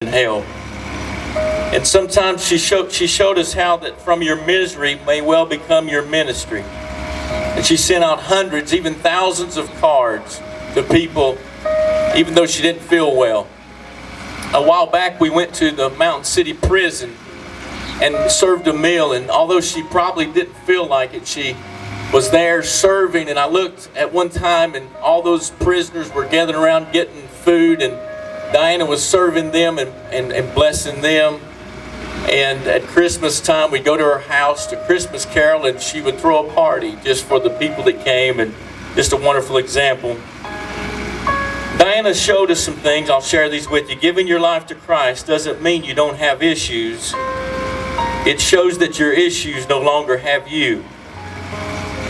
in hell. And sometimes she showed us how that from your misery may well become your ministry. And she sent out hundreds, even thousands of cards to people, even though she didn't feel well. A while back we went to the Mountain City prison and served a meal, and although she probably didn't feel like it, she was there serving. And I looked at one time and all those prisoners were gathered around getting food, and Diana was serving them and blessing them. And at Christmas time we'd go to her house to Christmas carol, and she would throw a party just for the people that came, and just a wonderful example. Diana showed us some things. I'll share these with you. Giving your life to Christ doesn't mean you don't have issues. It shows that your issues no longer have you.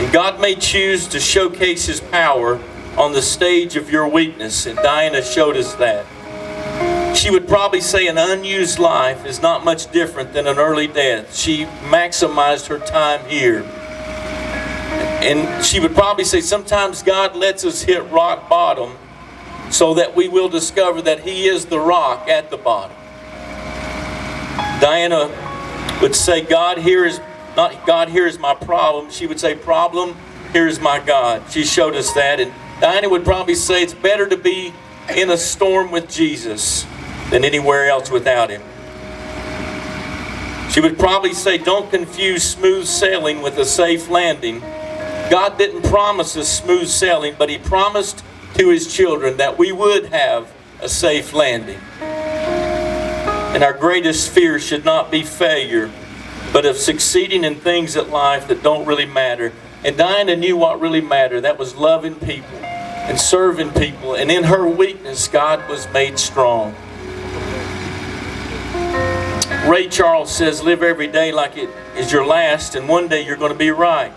And God may choose to showcase His power on the stage of your weakness, and Diana showed us that. She would probably say an unused life is not much different than an early death. She maximized her time here. And she would probably say sometimes God lets us hit rock bottom so that we will discover that He is the rock at the bottom. Diana would say, God, here is my problem. She would say, problem, here is my God. She showed us that. And Diana would probably say it's better to be in a storm with Jesus than anywhere else without Him. She would probably say, don't confuse smooth sailing with a safe landing. God didn't promise us smooth sailing, but He promised to His children that we would have a safe landing. And our greatest fear should not be failure, but of succeeding in things in life that don't really matter. And Diana knew what really mattered. That was loving people and serving people. And in her weakness, God was made strong. Ray Charles says, live every day like it is your last, and one day you're going to be right.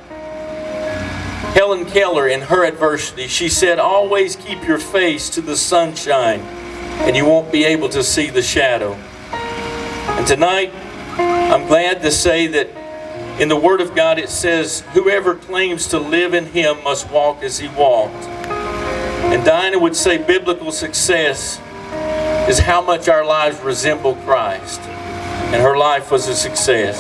Helen Keller, in her adversity, she said, always keep your face to the sunshine, and you won't be able to see the shadow. And tonight, I'm glad to say that in the Word of God it says, whoever claims to live in Him must walk as He walked. And Diana would say biblical success is how much our lives resemble Christ. And her life was a success.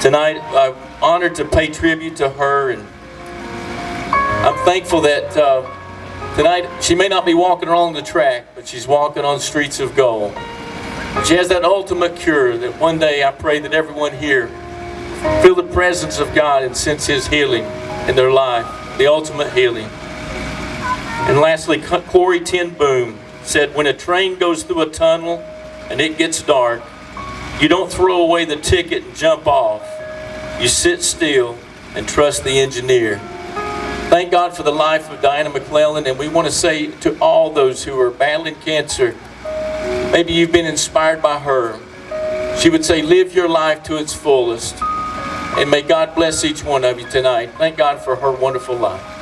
Tonight, I'm honored to pay tribute to her, and I'm thankful that tonight she may not be walking along the track, but she's walking on streets of gold. She has that ultimate cure that one day I pray that everyone here feel the presence of God and sense His healing in their life, the ultimate healing. And lastly, Corrie ten Boom said, when a train goes through a tunnel and it gets dark, you don't throw away the ticket and jump off. You sit still and trust the engineer. Thank God for the life of Diana McLelland, and we want to say to all those who are battling cancer, maybe you've been inspired by her. She would say, live your life to its fullest. And may God bless each one of you tonight. Thank God for her wonderful life.